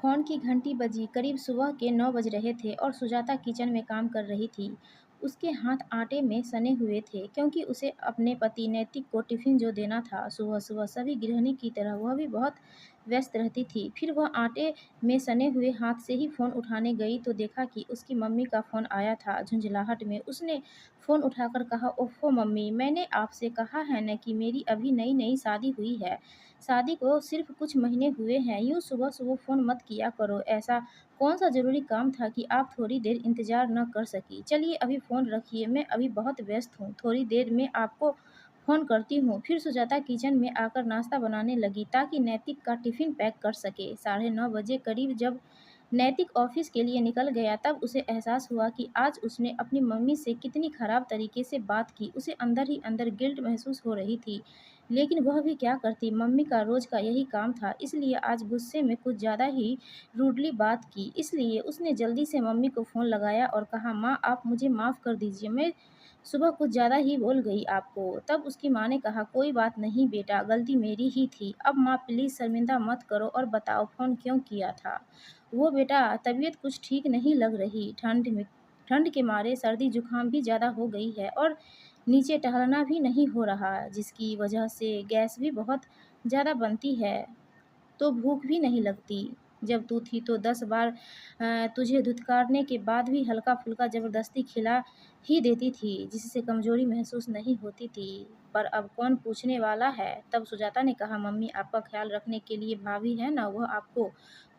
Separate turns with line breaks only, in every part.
Phone की घंटी बजी। करीब सुबह के 9 बज रहे थे और सुजाता किचन में काम कर रही थी। उसके हाथ आटे में सने हुए थे क्योंकि उसे अपने पति नैतिक को टिफ़िन जो देना था। सुबह-सुबह सभी गृहिणी की तरह वह भी बहुत व्यस्त रहती थी। फिर वह आटे में सने हुए हाथ से ही फ़ोन उठाने गई तो देखा कि उसकी मम्मी का फ़ोन आया था। झुंझलाहट में उसने फ़ोन उठाकर कहा, "ओफ़ो मम्मी, मैंने आपसे कहा है न कि मेरी अभी नई-नई शादी हुई है। शादी को सिर्फ़ कुछ महीने हुए हैं, यूँ सुबह-सुबह फ़ोन मत किया करो। ऐसा कौन-सा ज़रूरी काम था कि आप थोड़ी देर इंतज़ार न कर सकीं? चलिए अभी फ़ोन रखिए, मैं अभी बहुत व्यस्त हूँ, थोड़ी देर में आपको फ़ोन करती हूँ।" फिर सुजाता किचन में आकर नाश्ता बनाने लगी ताकि नैतिक का टिफ़िन पैक कर सके। साढ़े 9 बजे करीब जब नैतिक ऑफ़िस के लिए निकल गया तब उसे एहसास हुआ कि आज उसने अपनी मम्मी से कितनी ख़राब तरीके से बात की। उसे अंदर ही अंदर गिल्ट महसूस हो रही थी। लेकिन वह भी क्या करती, मम्मी का रोज़ का यही काम था, इसलिए आज गुस्से में कुछ ज़्यादा ही रूडली बात की। इसलिए उसने जल्दी से मम्मी को फ़ोन लगाया और कहा, "माँ, आप मुझे माफ़ कर दीजिए, मैं सुबह कुछ ज़्यादा ही बोल गई आपको।" तब उसकी माँ ने कहा, "कोई बात नहीं बेटा, गलती मेरी ही थी। अब माँ प्लीज़ शर्मिंदा मत करो और बताओ फ़ोन क्यों किया था?" "वो बेटा, तबीयत कुछ ठीक नहीं लग रही। ठंड के मारे सर्दी-जुकाम भी ज़्यादा हो गई है और नीचे टहलना भी नहीं हो रहा, जिसकी वजह से गैस भी बहुत ज़्यादा बनती है, तो भूख भी नहीं लगती। जब तू थी तो 10 बार तुझे धुतकारने के बाद भी हल्का-फुल्का ज़बरदस्ती खिला ही देती थी, जिससे कमज़ोरी महसूस नहीं होती थी। पर अब कौन पूछने वाला है?" तब सुजाता ने कहा, "मम्मी, आपका ख़्याल रखने के लिए भाभी है ना, वह आपको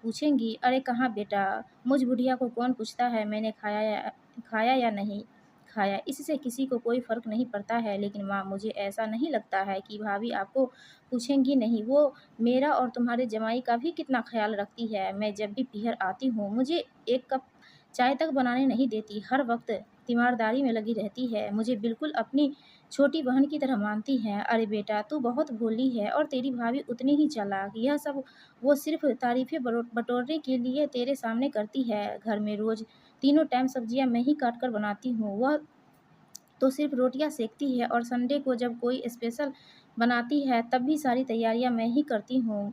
पूछेंगी।" "अरे कहाँ बेटा, मुझ बुढ़िया को कौन पूछता है मैंने खाया या नहीं खाया, इससे किसी को कोई फ़र्क नहीं पड़ता है। लेकिन माँ, मुझे ऐसा नहीं लगता है कि भाभी आपको पूछेंगी नहीं। वो मेरा और तुम्हारे जमाई का भी कितना ख़्याल रखती है। मैं जब भी पीहर आती हूँ, मुझे 1 कप चाय तक बनाने नहीं देती। हर वक़्त तीमारदारी में लगी रहती है। मुझे बिल्कुल अपनी छोटी बहन की तरह मानती है। अरे बेटा, तू बहुत भोली है और तेरी भाभी उतनी ही चालाक। यह सब वो सिर्फ़ तारीफ़ें बटोरने के लिए तेरे सामने करती है। घर में रोज़ तीनों टाइम सब्ज़ियाँ मैं ही काट कर बनाती हूँ। वह तो सिर्फ़ रोटियाँ सेंकती है और संडे को जब कोई स्पेशल बनाती है तब भी सारी तैयारियाँ मैं ही करती हूँ।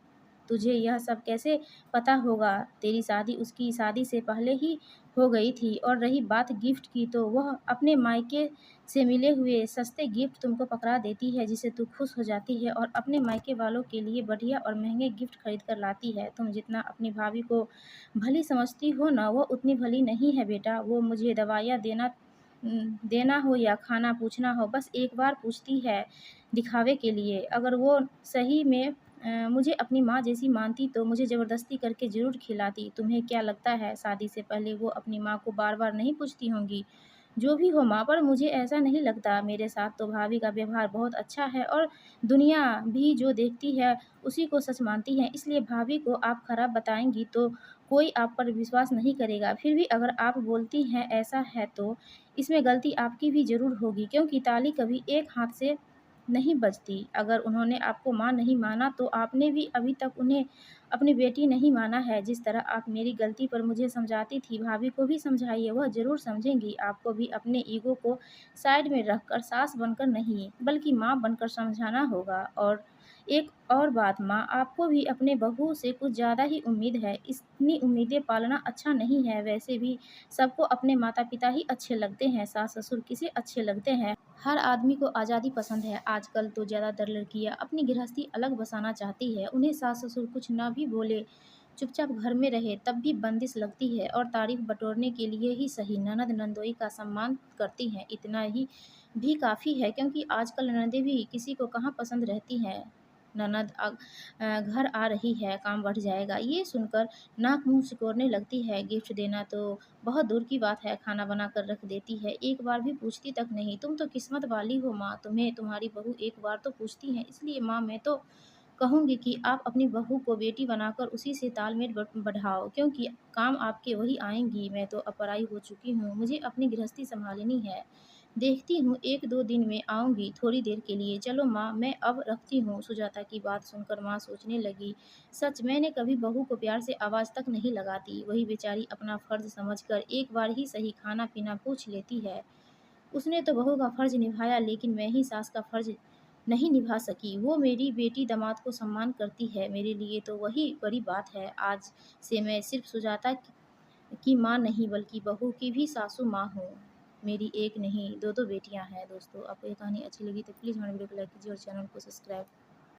तुझे यह सब कैसे पता होगा? तेरी शादी उसकी शादी से पहले ही हो गई थी। और रही बात गिफ्ट की, तो वह अपने मायके से मिले हुए सस्ते गिफ्ट तुमको पकड़ा देती है, जिससे तू खुश हो जाती है और अपने मायके वालों के लिए बढ़िया और महँगे गिफ्ट खरीद कर लाती है। तुम जितना अपनी भाभी को भली समझती हो ना, वो उतनी भली नहीं है बेटा। वो मुझे दवाइयाँ देना हो या खाना पूछना हो, बस एक बार पूछती है दिखावे के लिए। अगर वो सही में मुझे अपनी माँ जैसी मानती तो मुझे ज़बरदस्ती करके ज़रूर खिलाती। तुम्हें क्या लगता है शादी से पहले वो अपनी माँ को बार-बार नहीं पूछती होंगी? जो भी हो माँ, पर मुझे ऐसा नहीं लगता। मेरे साथ तो भाभी का व्यवहार बहुत अच्छा है और दुनिया भी जो देखती है उसी को सच मानती है। इसलिए भाभी को आप खराब बताएँगी तो कोई आप पर विश्वास नहीं करेगा। फिर भी अगर आप बोलती हैं ऐसा है तो इसमें गलती आपकी भी ज़रूर होगी, क्योंकि ताली कभी एक हाथ से नहीं बजती। अगर उन्होंने आपको माँ नहीं माना तो आपने भी अभी तक उन्हें अपनी बेटी नहीं माना है। जिस तरह आप मेरी गलती पर मुझे समझाती थी, भाभी को भी समझाइए, वह ज़रूर समझेंगी। आपको भी अपने ईगो को साइड में रखकर सास बनकर नहीं, बल्कि माँ बनकर समझाना होगा। और एक और बात माँ, आपको भी अपने बहू से कुछ ज़्यादा ही उम्मीद है। इतनी उम्मीदें पालना अच्छा नहीं है। वैसे भी सबको अपने माता-पिता ही अच्छे लगते हैं, सास-ससुर किसे अच्छे लगते हैं। हर आदमी को आज़ादी पसंद है। आजकल तो ज़्यादातर लड़कियाँ अपनी गृहस्थी अलग बसाना चाहती है। उन्हें सास-ससुर कुछ ना भी बोले, चुपचाप घर में रहे, तब भी बंदिश लगती है और तारीफ़ बटोरने के लिए ही सही ननद-नंदोई का सम्मान करती हैं। इतना ही भी काफ़ी है, क्योंकि आजकल ननदें भी किसी को कहाँ पसंद रहती हैं। घर आ रही है, काम बढ़ जाएगा, ये सुनकर नाक मुँह सिकोड़ने लगती है। गिफ्ट देना तो बहुत दूर की बात है, खाना बना कर रख देती है, एक बार भी पूछती तक नहीं। तुम तो किस्मत वाली हो माँ, तुम्हें तुम्हारी बहू एक बार तो पूछती है। इसलिए माँ, मैं तो कहूँगी कि आप अपनी बहू को बेटी बनाकर उसी से तालमेल बढ़ाओ, क्योंकि काम आपके वही आएँगी। मैं तो अब पराई हो चुकी हूँ, मुझे अपनी गृहस्थी सँभालनी है। देखती हूँ 1-2 दिन में आऊँगी थोड़ी देर के लिए। चलो माँ, मैं अब रखती हूँ। सुजाता की बात सुनकर माँ सोचने लगी, सच मैंने कभी बहू को प्यार से आवाज़ तक नहीं लगाती। वही बेचारी अपना फ़र्ज़ समझकर एक बार ही सही खाना-पीना पूछ लेती है। उसने तो बहू का फ़र्ज़ निभाया, लेकिन मैं ही सास का फ़र्ज़ नहीं निभा सकी। वो मेरी बेटी दामाद को सम्मान करती है, मेरे लिए तो वही बड़ी बात है। आज से मैं सिर्फ़ सुजाता की माँ नहीं बल्कि बहू की भी सासू माँ हूँ। मेरी एक नहीं 2-2 बेटियाँ हैं दोस्तों। आपको ये कहानी अच्छी लगी तो प्लीज़ हमारे वीडियो को लाइक कीजिए और चैनल को सब्सक्राइब